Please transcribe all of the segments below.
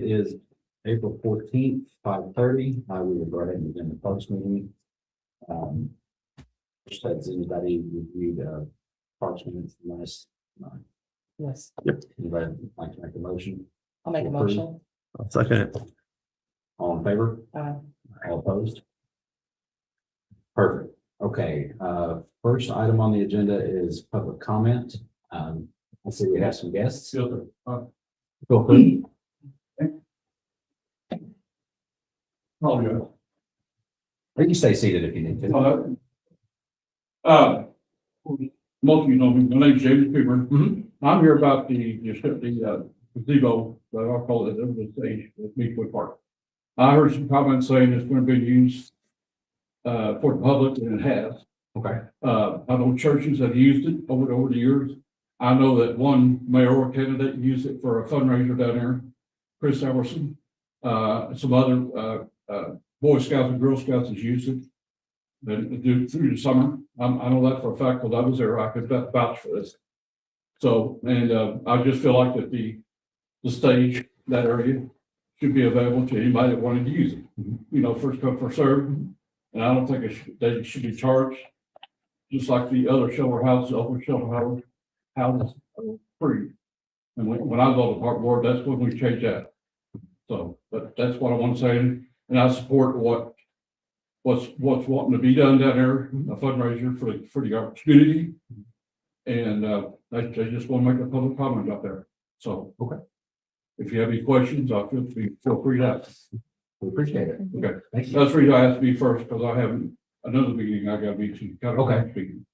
It is April 14th, 5:30. We will go ahead and begin the Parks meeting. Just has anybody reviewed Parks minutes last night? Yes, Anybody like to make a motion? I'll make a motion. I'll second it. All in favor? All opposed? Perfect. Okay, first item on the agenda is public comment. I see we have some guests. Feel free. Oh, yeah. You can stay seated if you need to. Most of you know me, my name's James Cooper. Mhm. I'm here about the gazebo, that I'll call it, the stage at Meadwood Park. I heard some comments saying it's gonna be used for the public, and it has. Okay. I know churches have used it over the years. I know that one mayoral candidate used it for a fundraiser down there, Chris Emerson. Some other Boy Scouts and Girl Scouts has used it. Through the summer. I know that for a fact, because I was there, I could vouch for this. So, and I just feel like that the stage, that area, should be available to anybody that wanted to use it. You know, first come, first served. And I don't think they should be charged, just like the other shelter houses, open shelter houses are free. And when I was on the park board, that's when we changed that. So, but that's what I want to say, and I support what's wanting to be done down there, a fundraiser for the community. And I just want to make a public comment out there. So, Okay. If you have any questions, I'll feel free to ask. We appreciate it. Okay, Thank you. that's the reason I asked to be first, because I have another meeting I got to be to. Okay. Speaking.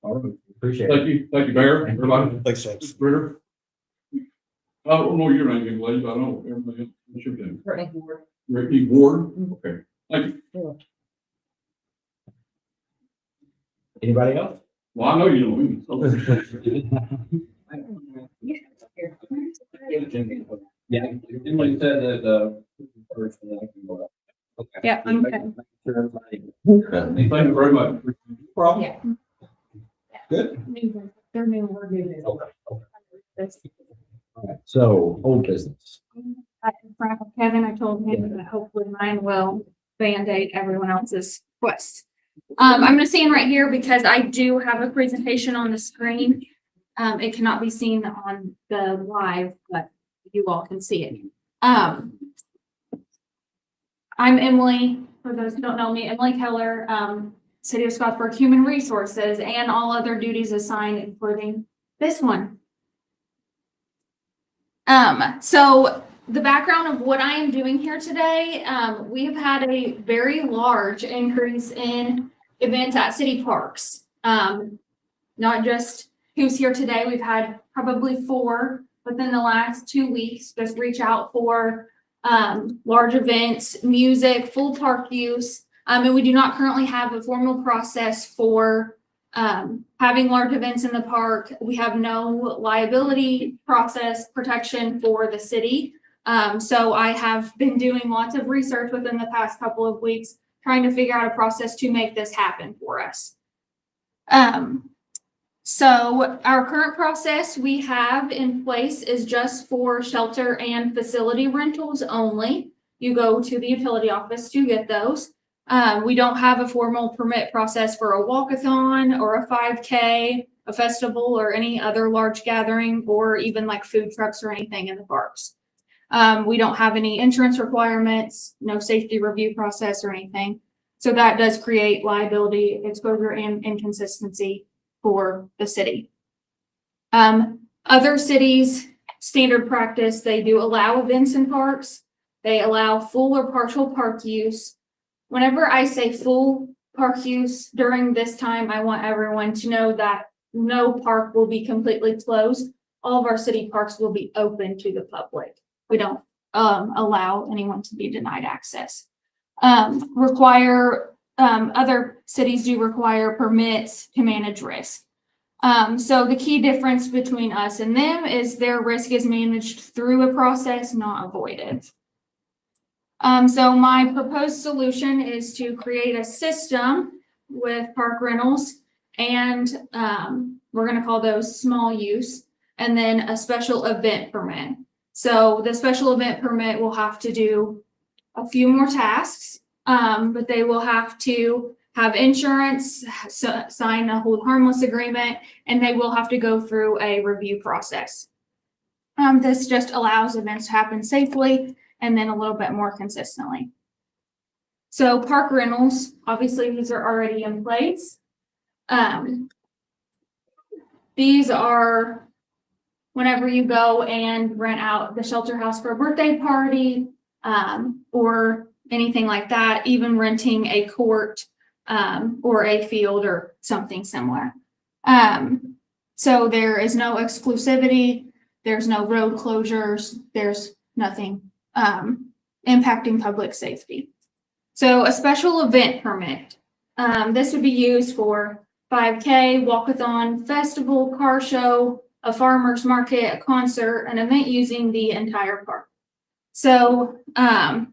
All right, Appreciate it. thank you, Mayor, everybody. Thanks, James. Ritter. I don't know your name, young lady, but I know everybody, what's your name? Brittany Ward. Ricky Ward, okay, thank you. Anybody else? Well, I know you know me. Yeah. Emily said that, Yeah, I'm okay. thank you very much. Problem? Yeah. Good. They're new, we're new. Okay. All right. So old business. I confirmed with Kevin, I told him that hopefully mine will Band-Aid everyone else's requests. I'm gonna stand right here because I do have a presentation on the screen. It cannot be seen on the live, but you all can see it. I'm Emily, for those who don't know me, Emily Keller, City of Scottsburg Human Resources, and all other duties assigned, including this one. So the background of what I am doing here today, we have had a very large increase in events at city parks. Not just who's here today, we've had probably 4 within the last 2 weeks, just reach out for large events, music, full park use. And we do not currently have a formal process for having large events in the park. We have no liability process protection for the city. So I have been doing lots of research within the past couple of weeks, trying to figure out a process to make this happen for us. So our current process we have in place is just for shelter and facility rentals only. You go to the utility office to get those. We don't have a formal permit process for a walkathon or a 5K, a festival, or any other large gathering, or even like food trucks or anything in the parks. We don't have any insurance requirements, no safety review process or anything. So that does create liability, exposure, and inconsistency for the city. Other cities, standard practice, they do allow events in parks. They allow full or partial park use. Whenever I say full park use during this time, I want everyone to know that no park will be completely closed. All of our city parks will be open to the public. We don't allow anyone to be denied access. Other cities do require permits to manage risk. So the key difference between us and them is their risk is managed through a process, not avoided. So my proposed solution is to create a system with park rentals and we're going to call those small use, and then a special event permit. So the special event permit will have to do a few more tasks, but they will have to have insurance, sign a hold harmless agreement, and they will have to go through a review process. This just allows events to happen safely and then a little bit more consistently. So park rentals, obviously these are already in place. These are whenever you go and rent out the shelter house for a birthday party, or anything like that, even renting a court, or a field or something similar. So there is no exclusivity, there's no road closures, there's nothing, impacting public safety. So a special event permit, this would be used for 5K, walkathon, festival, car show, a farmer's market, a concert, an event using the entire park. So, I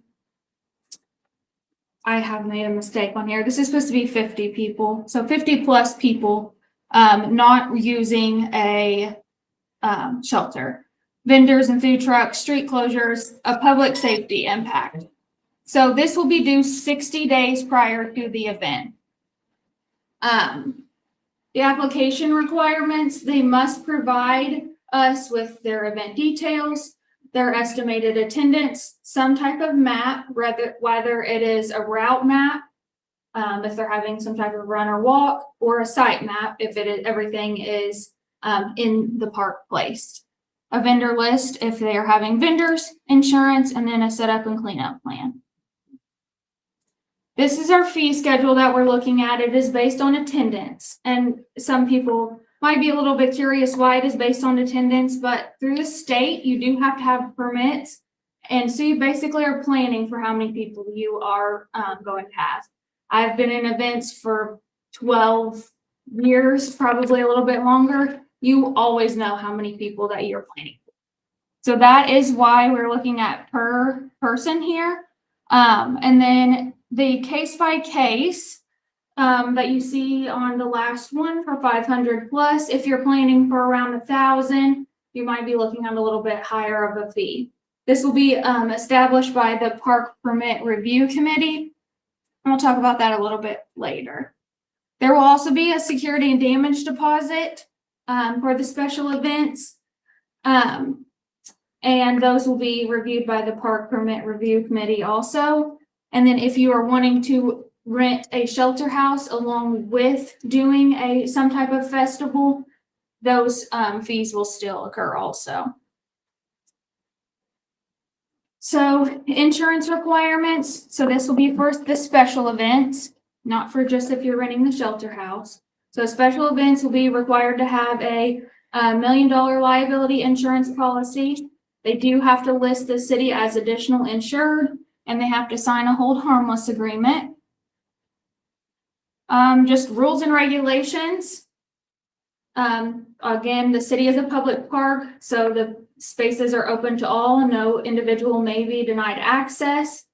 have made a mistake on here. This is supposed to be 50 people. So 50 plus people, not using a, shelter. Vendors and food trucks, street closures, a public safety impact. So this will be due 60 days prior to the event. The application requirements, they must provide us with their event details, their estimated attendance, some type of map, whether it is a route map, if they're having some type of run or walk, or a site map if everything is in the park placed. A vendor list if they are having vendors, insurance, and then a setup and cleanup plan. This is our fee schedule that we're looking at. It is based on attendance. And some people might be a little bit curious why it is based on attendance, but through the state, you do have to have permits. And so you basically are planning for how many people you are going to have. I've been in events for 12 years, probably a little bit longer. You always know how many people that you're planning for. So that is why we're looking at per person here. And then the case by case that you see on the last one for 500 plus, if you're planning for around 1,000, you might be looking at a little bit higher of a fee. This will be established by the Park Permit Review Committee. And we'll talk about that a little bit later. There will also be a security and damage deposit for the special events. And those will be reviewed by the Park Permit Review Committee also. And then if you are wanting to rent a shelter house along with doing some type of festival, those fees will still occur also. So insurance requirements. So this will be for the special events, not for just if you're renting the shelter house. So special events will be required to have a $1 million liability insurance policy. They do have to list the city as additional insured, and they have to sign a hold harmless agreement. Just rules and regulations. Again, the city is a public park, so the spaces are open to all and no individual may be denied access,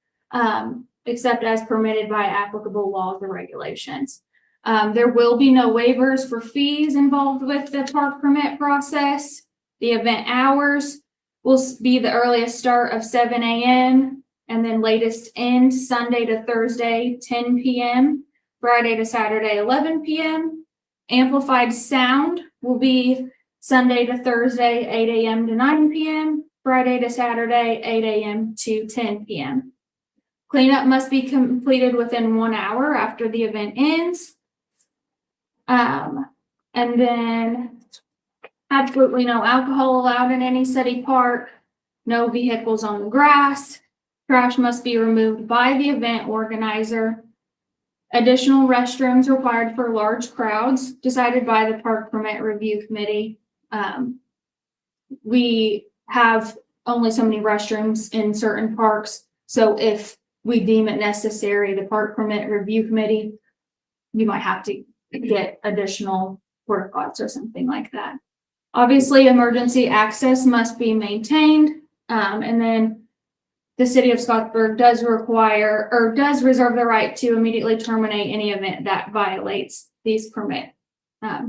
except as permitted by applicable laws or regulations. There will be no waivers for fees involved with the park permit process. The event hours will be the earliest start of 7 a.m. and then latest end Sunday to Thursday, 10 p.m., Friday to Saturday, 11 p.m. Amplified sound will be Sunday to Thursday, 8 a.m. to 9 p.m., Friday to Saturday, 8 a.m. to 10 p.m. Cleanup must be completed within 1 hour after the event ends. And then absolutely no alcohol allowed in any city park, no vehicles on the grass, trash must be removed by the event organizer. Additional restrooms required for large crowds, decided by the Park Permit Review Committee. We have only so many restrooms in certain parks, so if we deem it necessary, the Park Permit Review Committee, you might have to get additional porta pots or something like that. Obviously, emergency access must be maintained, and then the city of Scottsburg does require or does reserve the right to immediately terminate any event that violates these permit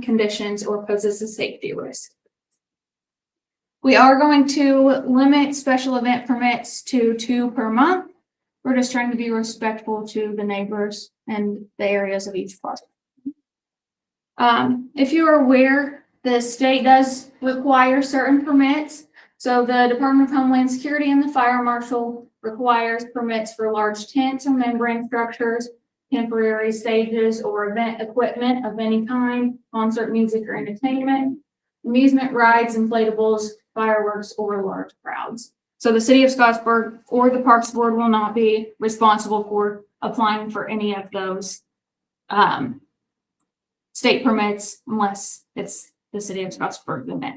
conditions or poses a safety risk. We are going to limit special event permits to 2 per month. We're just trying to be respectful to the neighbors and the areas of each park. If you are aware, the state does require certain permits. So the Department of Homeland Security and the Fire Marshal requires permits for large tents or membrane structures, temporary stages or event equipment of any kind, concert music or entertainment, amusement rides, inflatables, fireworks, or large crowds. So the city of Scottsburg or the Parks Board will not be responsible for applying for any of those state permits unless it's the city of Scottsburg limit.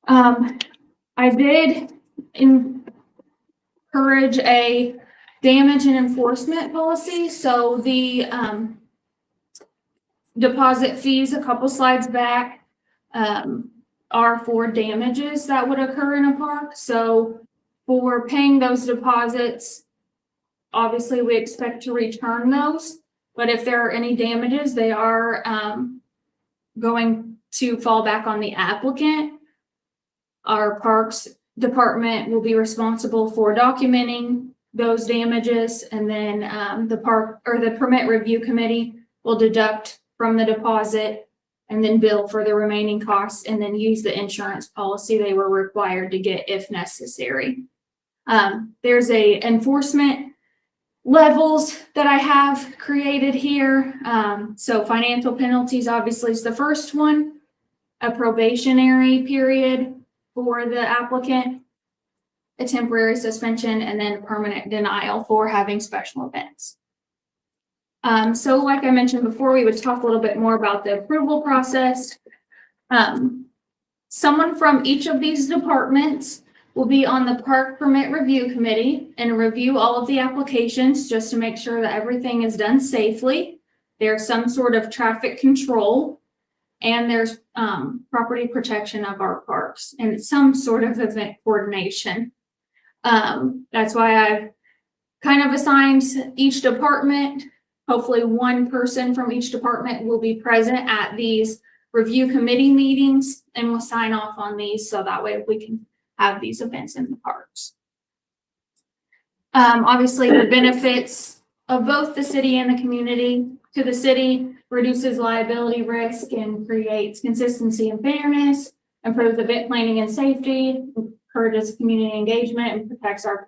I did encourage a damage and enforcement policy. So the deposit fees a couple slides back are for damages that would occur in a park. So for paying those deposits, obviously we expect to return those, but if there are any damages, they are going to fall back on the applicant. Our parks department will be responsible for documenting those damages, and then the park or the permit review committee will deduct from the deposit and then bill for the remaining costs and then use the insurance policy they were required to get if necessary. There's a enforcement levels that I have created here. So financial penalties obviously is the first one, a probationary period for the applicant, a temporary suspension, and then permanent denial for having special events. So like I mentioned before, we would talk a little bit more about the approval process. Someone from each of these departments will be on the park permit review committee and review all of the applications just to make sure that everything is done safely. There's some sort of traffic control, and there's property protection of our parks and some sort of event coordination. That's why I've kind of assigned each department. Hopefully one person from each department will be present at these review committee meetings and will sign off on these so that way we can have these events in the parks. Obviously the benefits of both the city and the community. To the city, reduces liability risk and creates consistency and fairness, improves event planning and safety, encourages community engagement and protects our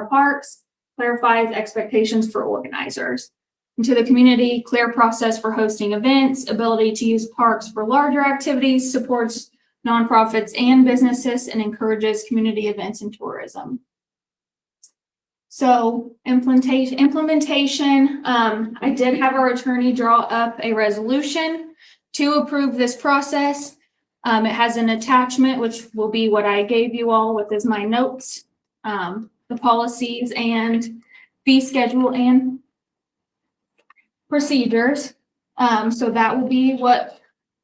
parks, clarifies expectations for organizers. And to the community, clear process for hosting events, ability to use parks for larger activities, supports nonprofits and businesses, and encourages community events and tourism. So implementation, I did have our attorney draw up a resolution to approve this process. It has an attachment, which will be what I gave you all with as my notes, the policies and fee schedule and procedures. So that will be what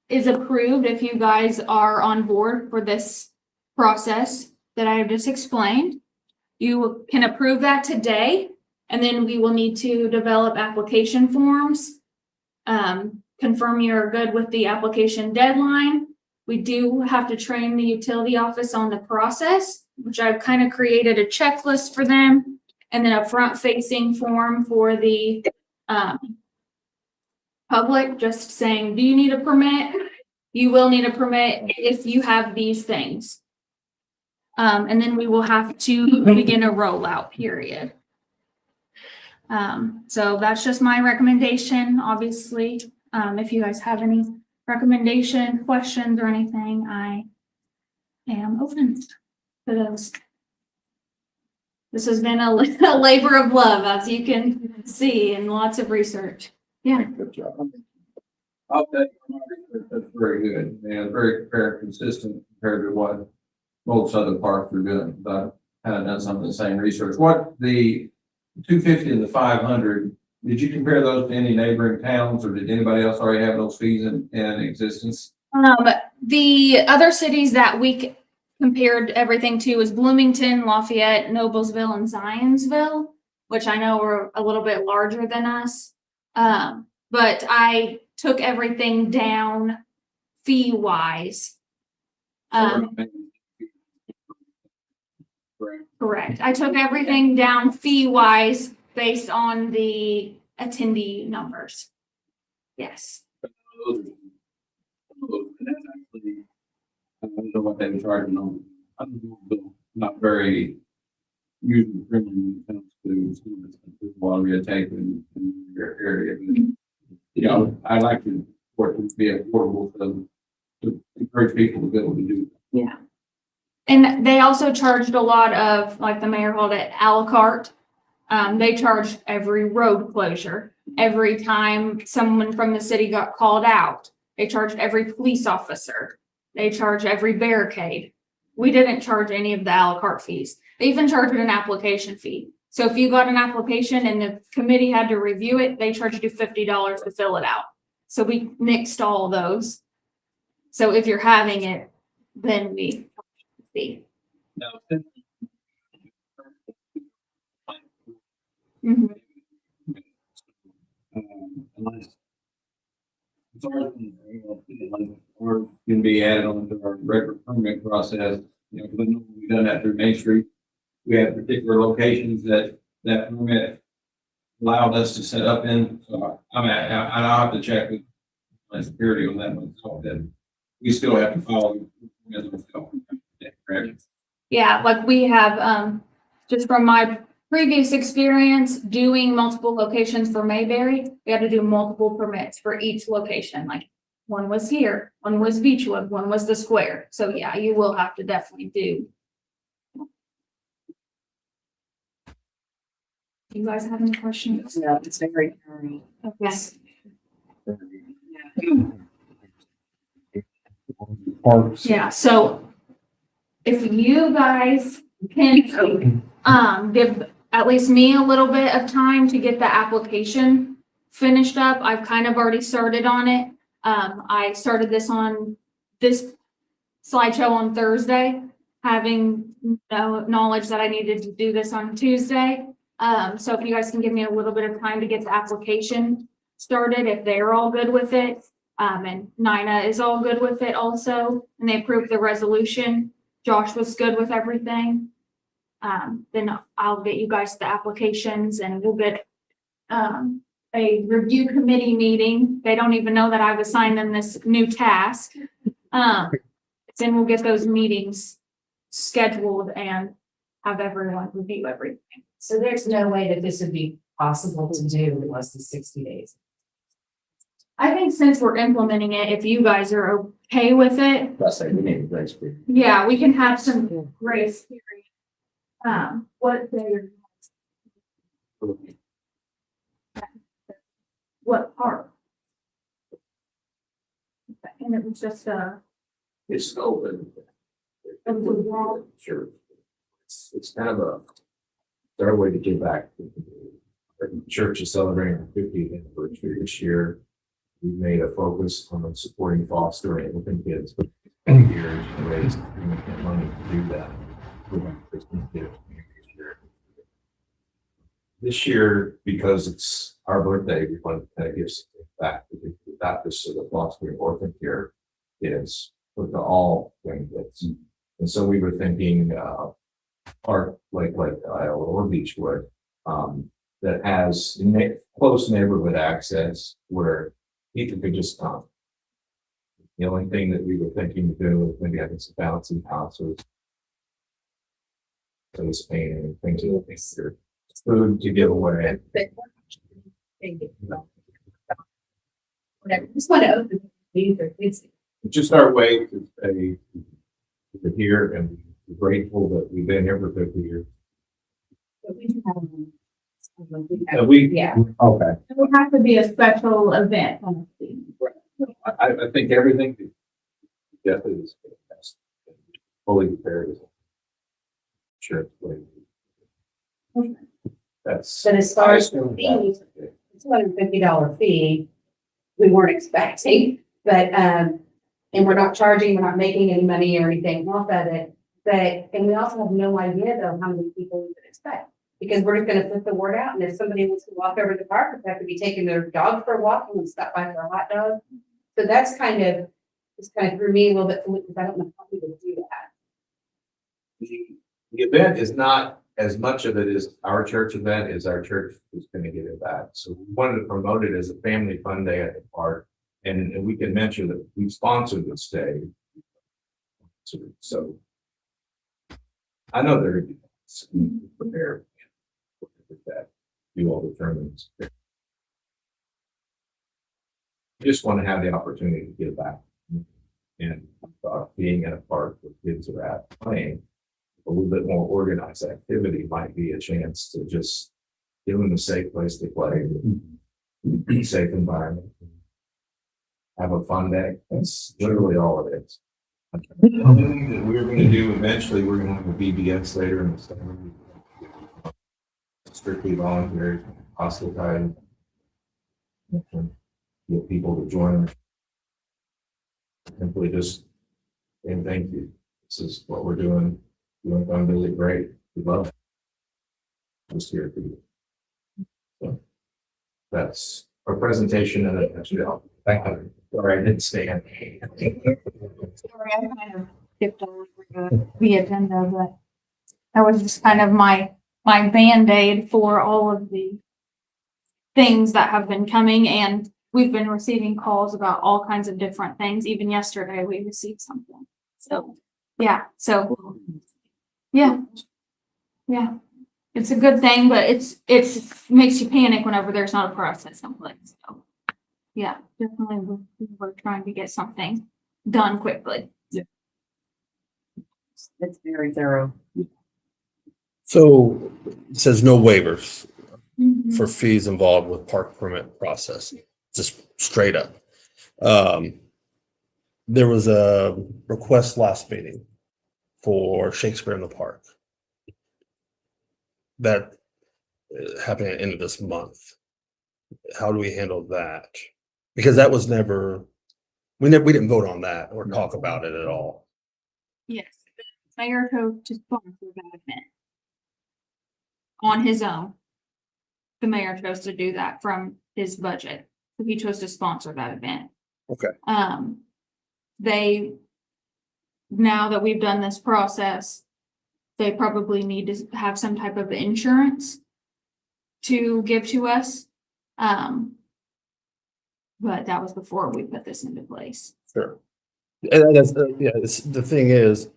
is approved if you guys are on board for this process that I have just explained. You can approve that today, and then we will need to develop application forms, confirm you're good with the application deadline. We do have to train the utility office on the process, which I've kind of created a checklist for them, and then a front-facing form for the public, just saying, do you need a permit? You will need a permit if you have these things. And then we will have to begin a rollout period. So that's just my recommendation. Obviously, if you guys have any recommendation, questions, or anything, I am open to those. This has been a labor of love, as you can see, and lots of research. Yeah. Good job. I'll take that's very good and very fair, consistent compared to what most other parks are doing. But I've kind of done some of the same research. What the 250 and the 500, did you compare those to any neighboring towns, or did anybody else already have those fees in existence? The other cities that we compared everything to was Bloomington, Lafayette, Noblesville, and Zionsville, which I know were a little bit larger than us. But I took everything down fee-wise Correct. I took everything down fee wise based on the attendee numbers. Yes. I don't know what they were charging on. I don't know, not very user friendly when it comes to water intake in your area. You know, I like for it to be affordable for them to encourage people to be able to do. Yeah. And they also charged a lot of, like the mayor called it, a la carte. They charged every road closure, every time someone from the city got called out. They charged every police officer. They charged every barricade. We didn't charge any of the a la carte fees. They even charged an application fee. So if you got an application and the committee had to review it, they charged you $50 to fill it out. So we nixed all those. So if you're having it, then we fee. Now, Mhm. Or can be added on to our regular permit process, you know, because we've done that through Main Street. We have particular locations that permit allowed us to set up in, so I'll have to check with my security on that one, so that we still have to follow. Correct? Yeah, like we have, just from my previous experience doing multiple locations for Mayberry, we had to do multiple permits for each location. Like one was here, one was Beechwood, one was the square. So yeah, you will have to definitely do. You guys have any questions? No, it's very thorough. Yes. Parks. Yeah, so if you guys can, give at least me a little bit of time to get the application finished up. I've kind of already started on it. I started this on this slideshow on Thursday, having knowledge that I needed to do this on Tuesday. So if you guys can give me a little bit of time to get the application started, if they're all good with it, and Nina is all good with it also, and they approved the resolution. Josh was good with everything. Then I'll get you guys the applications and we'll get, a review committee meeting. They don't even know that I've assigned them this new task. Then we'll get those meetings scheduled and have everyone review everything. So there's no way that this would be possible to do in less than 60 days. I think since we're implementing it, if you guys are okay with it, That's like, we need a grace period. yeah, we can have some grace period. What day are what part? And it was just, It's open. It was a wall. Sure. It's kind of their way to give back. The church is celebrating our 50th anniversary this year. We made a focus on supporting foster and orphan kids for years and raised significant money to do that. We went to Christmas gifts this year. This year, because it's our birthday, we want to kind of give something back. We got this to the foster and orphan care kids with the all thing kids. And so we were thinking, park like Iowa or Beechwood, that has close neighborhood access where people could just come. The only thing that we were thinking to do is maybe having some bouncing houses. Some Spain and things of that nature. Food to give away. Whatever, just want to open these or kids. Just our way to say we're here and we're grateful that we've been here for 50 years. But we do have, Yeah. Okay. it would have to be a special event. I think everything that Jeff is fully prepared. Sure. That's. But as far as I assume the fees, that's- $250 fee, we weren't expecting, but, and we're not charging, we're not making any money or anything off of it. But, and we also have no idea though how many people we could expect. Because we're just gonna put the word out, and if somebody wants to walk over to the park, they have to be taking their dog for a walk and stop by for a hot dog. So that's kind of just kind of threw me a little bit, because I don't know how people do that. The event is not as much of it as our church event is our church is gonna get it back. So we wanted to promote it as a family fun day at the park. And we can mention that we sponsored this day. So I know they're gonna be prepared with that. Do all the tournaments. Just want to have the opportunity to give back. And being in a park where kids are at playing, a little bit more organized activity might be a chance to just give them a safe place to play, safe environment. Have a fun day. That's literally all it is. Something that we're gonna do eventually, we're gonna have a BBS later in the summer. Strictly voluntary, hostile time. Get people to join. Simply just, and thank you. This is what we're doing. You're doing really great. We love it. Just here for you. So that's our presentation and a nutshell. Thank you. Sorry, I didn't stand. Sorry, I kind of skipped over the agenda, but that was just kind of my Band-Aid for all of the things that have been coming, and we've been receiving calls about all kinds of different things. Even yesterday, we received something. So, yeah, yeah. It's a good thing, but it's makes you panic whenever there's not a process in place. So, yeah, definitely we're trying to get something done quickly. It's very thorough. So it says no waivers Mhm. for fees involved with park permit process, just straight up. There was a request last meeting for Shakespeare in the Park. That happened at the end of this month. How do we handle that? Because that was never, we didn't vote on that or talk about it at all. Yes, Mayor chose to sponsor that event on his own. The mayor chose to do that from his budget. So he chose to sponsor that event. Okay. Now that we've done this process, they probably need to have some type of insurance to give to us. But that was before we put this into place. Sure. And that's, the thing is,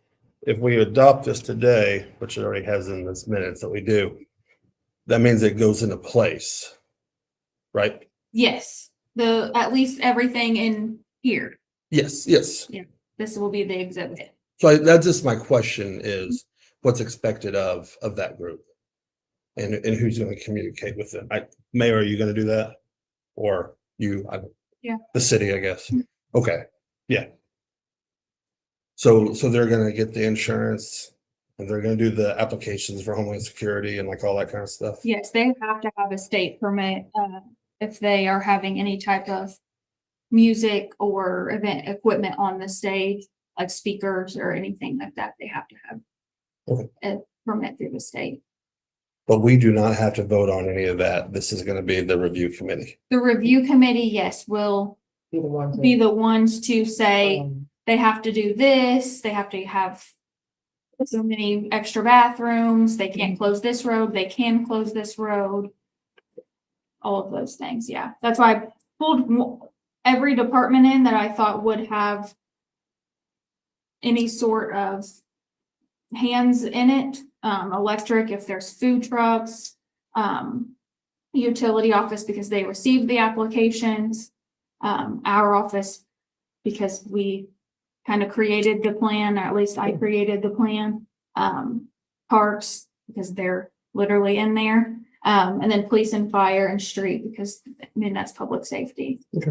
if we adopt this today, which it already has in this minutes that we do, that means it goes into place, right? Yes, at least everything in here, Yes. this will be the exhibit. So that's just my question is what's expected of that group? And who's going to communicate with them? Mayor, are you going to do that? Or you? Yeah. The city, I guess. Okay, yeah. So they're going to get the insurance and they're going to do the applications for Homeland Security and like all that kind of stuff. Yes, they have to have a state permit, if they are having any type of music or event equipment on the stage, like speakers or anything like that, they have to have Okay. a permit through the state. But we do not have to vote on any of that. This is going to be the review committee. The review committee, yes, will be the ones to say they have to do this, they have to have so many extra bathrooms, they can't close this road, they can close this road. All of those things, yeah. That's why I pulled every department in that I thought would have any sort of hands in it. Electric, if there's food trucks, utility office, because they received the applications. Our office, because we kind of created the plan, or at least I created the plan. Parks, because they're literally in there. And then police and fire and street, because I mean, that's public safety. Okay.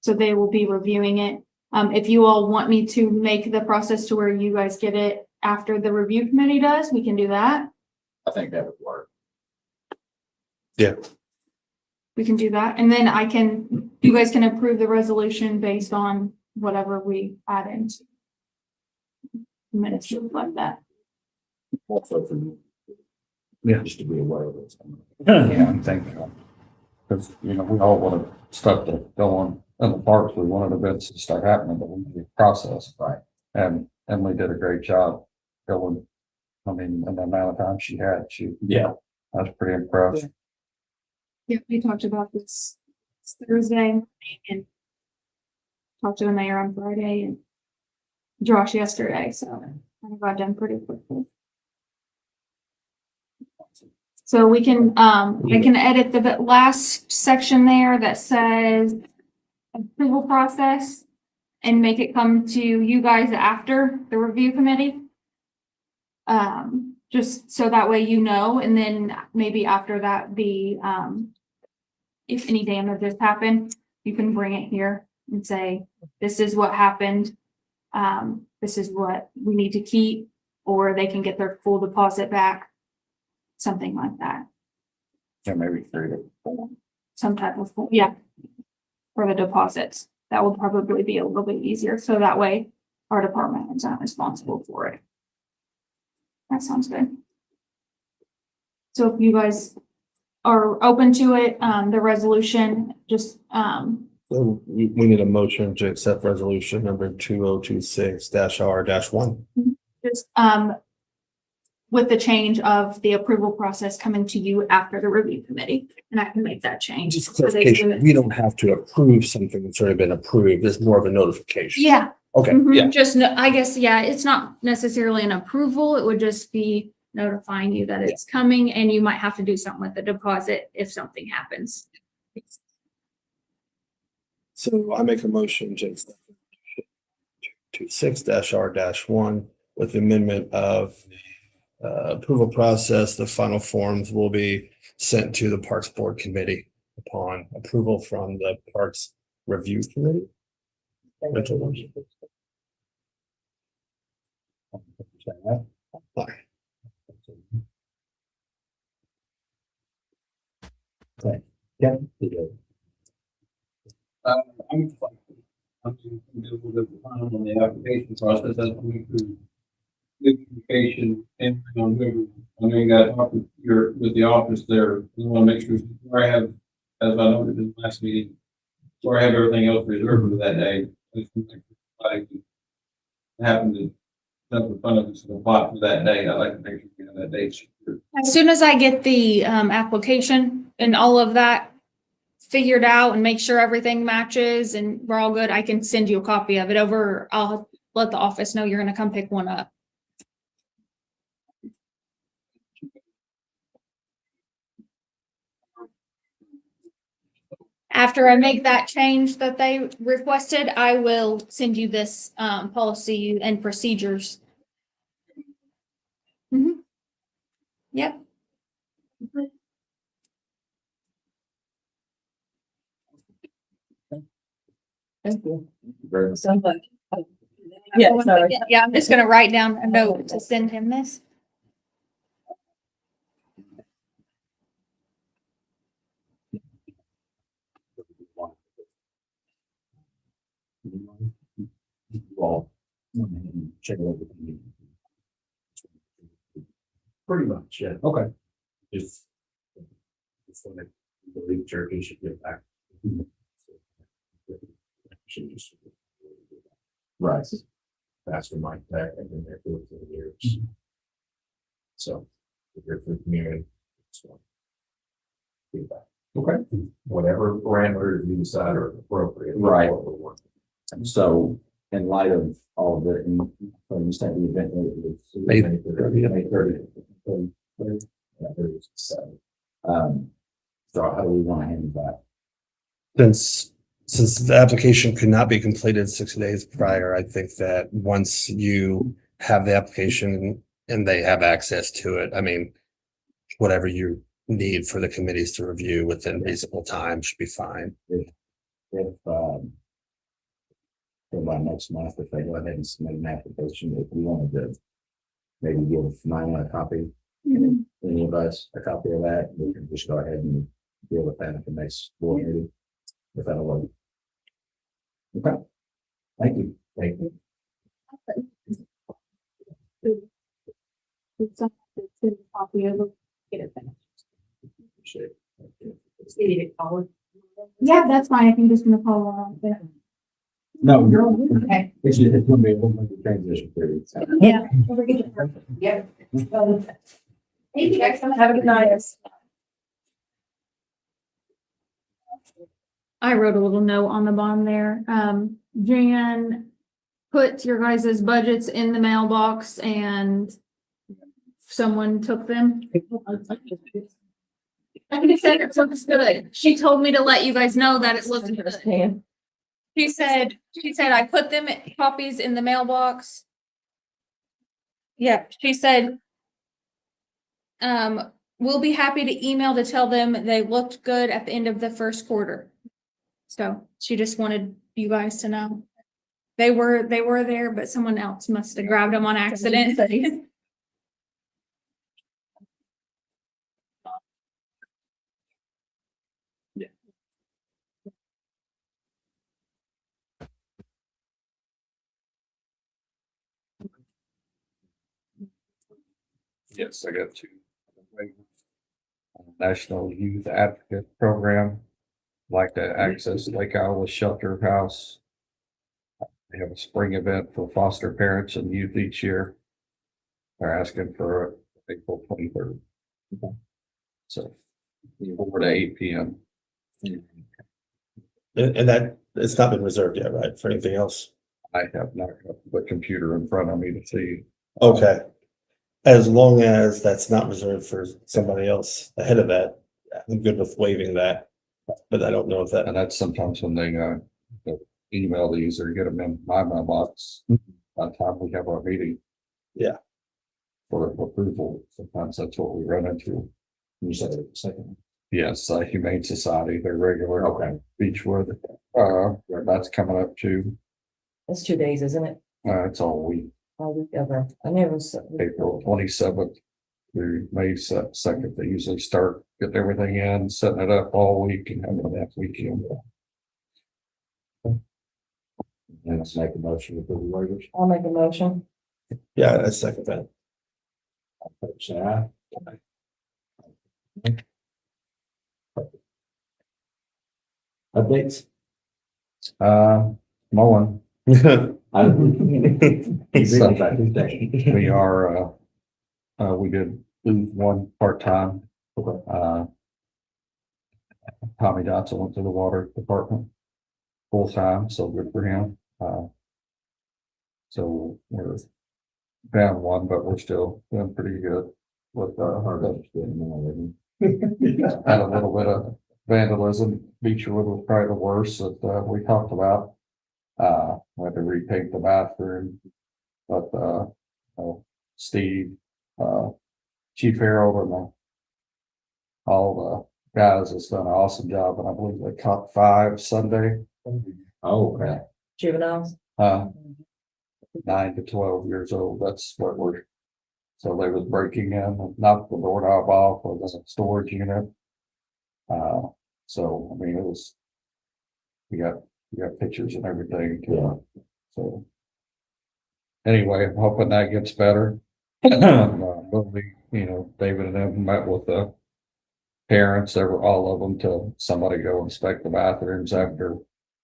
So they will be reviewing it. If you all want me to make the process to where you guys get it after the review committee does, we can do that. I think that would work. Yeah. We can do that. And then you guys can approve the resolution based on whatever we add into minutes to reflect that. Also for you. Yeah. Just to be aware of it. Yeah, I'm thinking, because, we all want stuff to go on of the parks was one of the events that start happening, but we need to process. Right. And Emily did a great job going, I mean, in the amount of time she had, Yeah. I was pretty impressed. Yeah, we talked about this Thursday and talked to the mayor on Friday and Josh yesterday, so I got done pretty quickly. So we can, I can edit the last section there that says approval process and make it come to you guys after the review committee. Just so that way you know, and then maybe after that, if any damages happen, you can bring it here and say, this is what happened. This is what we need to keep, or they can get their full deposit back. Something like that, Yeah, maybe 3 some type of, yeah. For the deposits, that will probably be a little bit easier, so that way our department is not responsible for it. That sounds good. So if you guys are open to it, the resolution, just, So we need a motion to accept resolution number 2026-R-1. just, with the change of the approval process coming to you after the review committee, and I can make that change. Just So they clarification, can- we don't have to approve something that's already been approved. It's more of a notification. Yeah. Okay, Mhm. yeah. Just, I guess, yeah, it's not necessarily an approval. It would just be notifying you that it's coming, and you might have to do something with the deposit if something happens. So I make a motion to accept 26-R-1 with the amendment of approval process. The final forms will be sent to the Parks Board Committee upon approval from the Parks Review Committee. Fine. Yeah. I'm on the application process, that's going through good communication and on whoever, I know you got talk with with the office there, you want to make sure, where I have, as I noted in the last meeting, where I have everything else reserved for that day. Like, happen to jump in front of us and apply for that day, I'd like to make sure we have that date secured. As soon as I get the application and all of that figured out and make sure everything matches and we're all good, I can send you a copy of it over. I'll let the office know you're gonna come pick one up. After I make that change that they requested, I will send you this policy and procedures. Mhm. Yep. Thank you very much. Yeah, sorry. Yeah, I'm just gonna write down a note to send him this. Well, check it out. Pretty much, yeah. Okay. Just when I believe Turkey should get back. Should just. Right. That's when Mike Tech, I've been there for 14 years. So, if you're for the community. So, feedback. Okay. Whatever parameters you decide are appropriate. Right. what we're working. So in light of all of it, and when you said the event, May 30th. May 30th. Yeah, 30th, so, so how do we want to handle that? Since the application could not be completed 6 days prior, I think that once you have the application and they have access to it, I mean, whatever you need for the committees to review within reasonable time should be fine. If, by next month, if they go ahead and submit an application, if we wanted to maybe give mine a copy, any of us a copy of that, we can just go ahead and deal with that at the next board meeting, if that'll work. Okay, thank you. Thank you. Copy of it, get it finished. Appreciate it. Thank you. Just need to call it. Yeah, that's fine. I can just gonna call on there. No, you're, Okay. it's gonna be a little bit of transition period. so. Yeah. Yep. Thank you guys. Have a good night. I wrote a little note on the bottom there. Jan put your guys' budgets in the mailbox and someone took them. She said it looks good. She told me to let you guys know that it looks good. She said, I put them copies in the mailbox. Yeah, she said, we'll be happy to email to tell them they looked good at the end of the first quarter. So she just wanted you guys to know. They were there, but someone else must have grabbed them on accident. Yes, I got two. National Youth Advocate Program, like to access Lake Iowa Shelter House. They have a spring event for foster parents and youth each year. They're asking for April 23rd. So 4 to 8 p.m. And that, it's not been reserved yet, right, for anything else? I have not got the computer in front of me to see. Okay. As long as that's not reserved for somebody else ahead of that, I'm good with waiving that. But I don't know if that, And that's sometimes when they email these or get them in my mailbox by the time we have our meeting. Yeah. For approval. Sometimes that's what we run into. You said it second. Yes, Humane Society, they're regular. Okay. Beechwood, that's coming up too. It's 2 days, isn't it? It's all week, All week ever. I never saw. April 27th through May 2nd. They usually start getting everything in, setting it up all week and having that weekend. And let's make a motion to approve the waivers. I'll make a motion. yeah, I second that. Say aye. Updates? Mullen, I He's really about his day. we are, we did lose one part-time. Tommy Johnson went to the water department full-time, so good for him. So we're down one, but we're still doing pretty good with, had a little bit of vandalism. Beechwood was probably the worst that we talked about. We had to repaint the bathroom, but Steve, Chief Harold and all the guys has done an awesome job, and I believe they caught 5 Sunday. Oh, okay. Juveniles. 9 to 12 years old. That's what we're. So they was breaking in and knocked the doorknob off of the storage unit. So I mean, it was. We got pictures and everything. So. Anyway, I'm hoping that gets better. But we, David and them met with the parents, all of them, till somebody go inspect the bathrooms after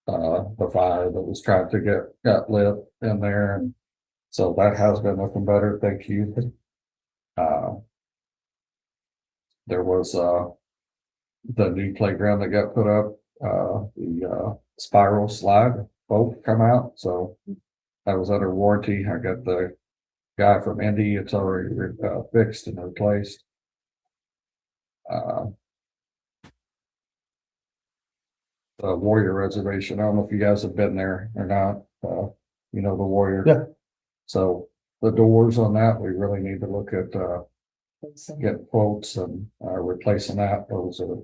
the fire that was trying to got lit in there. And so that has been looking better. Thank you. There was the new playground that got put up, the spiral slide both come out. So that was under warranty. I got the guy from Indy. It's already fixed and replaced. The Warrior Reservation. I don't know if you guys have been there or not. The Warrior. Yeah. So the doors on that, we really need to look at get quotes and replacing that. Those are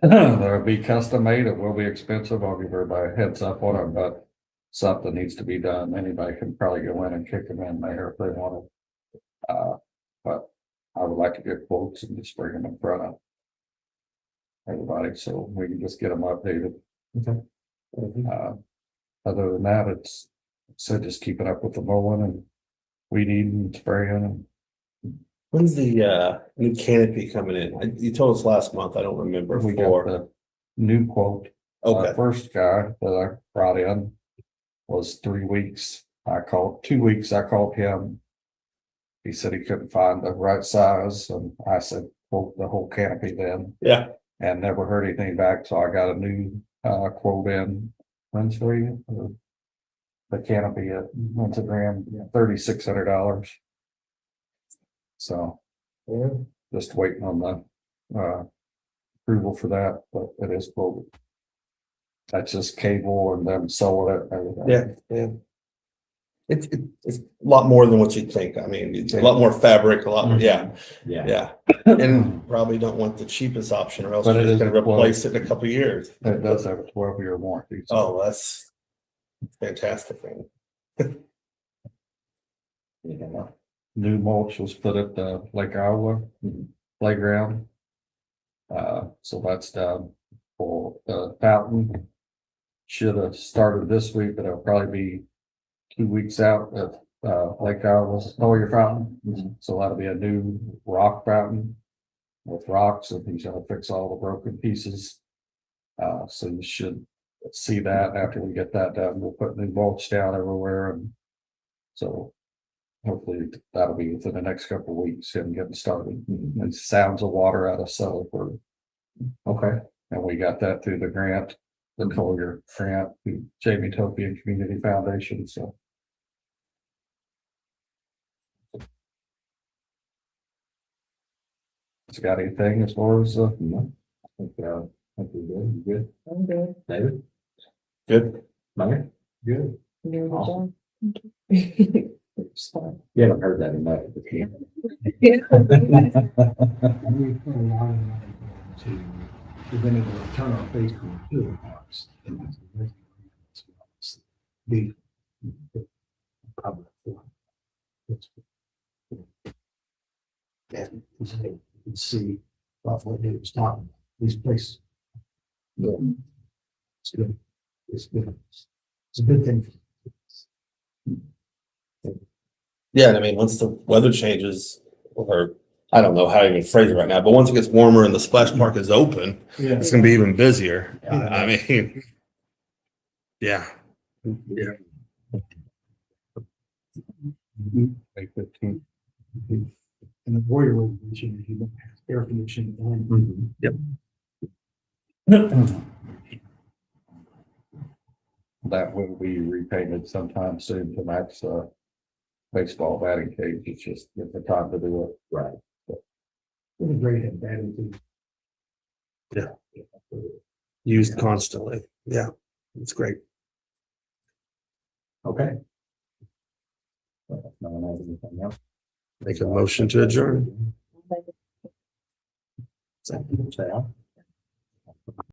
they'll be custom made. It will be expensive. I'll give everybody a heads up on it, but something needs to be done. Anybody can probably go in and kick them in there if they want it. But I would like to get quotes and just bring them in front of everybody so we can just get them updated. Other than that, it's just keeping up with the mowing and weed eating and spraying. When's the new canopy coming in? You told us last month, I don't remember. We got the new quote Okay, First guy that I brought in was 3 weeks. 2 weeks, I called him. He said he couldn't find the right size, and I said, quote the whole canopy then, yeah, and never heard anything back, so I got a new, quote in Wednesday. The canopy at Instagram, $3,600. So, just waiting on the, approval for that, but it is quoted. That's just cable and them sewing it, and everything. yeah. It's a lot more than what you'd think. I mean, it's a lot more fabric, a lot more, yeah, yeah. And probably don't want the cheapest option or else But you're it just is gonna a quote. replace it in a couple of years. It does have a 12-year warranty. so- Oh, that's fantastic thing. Yeah. New mulch was put at the Lake Iowa playground. So that's done. For the fountain. Should have started this week, but it'll probably be 2 weeks out at Lake Iowa's Sawyer Fountain. So that'll be a new rock fountain with rocks, and he's gonna fix all the broken pieces. So you should see that after we get that done. We'll put new mulch down everywhere, and so hopefully that'll be within the next couple of weeks, him getting started. And sounds of water out of Celebrate. Okay. And we got that through the grant, the Collier grant, through Jamie Topian Community Foundation, so. Has got anything as far as, no? I think we're good. You good? I'm good. David? Good. Mike? Good. You doing a good Awesome. job? It's fine. You haven't heard that enough. We put a lot of money into preventing the return on phase to the parks. The public forum. And you can see what David was talking about, these places. It's good. It's good. It's a good thing. Yeah, and I mean, once the weather changes, or I don't know how to even phrase it right now, but once it gets warmer and the splash park is open, it's gonna be even busier. I mean, yeah. Yeah. May 15th. And the Warrior Road, which you don't have air conditioning and Yep. That will be repainted sometime soon to match the baseball batting cage. It's just get the time to do it. Right. really great at batting too. Used constantly. Yeah, it's great. Okay. No one has anything else? Make a motion to adjourn. Second, say aye.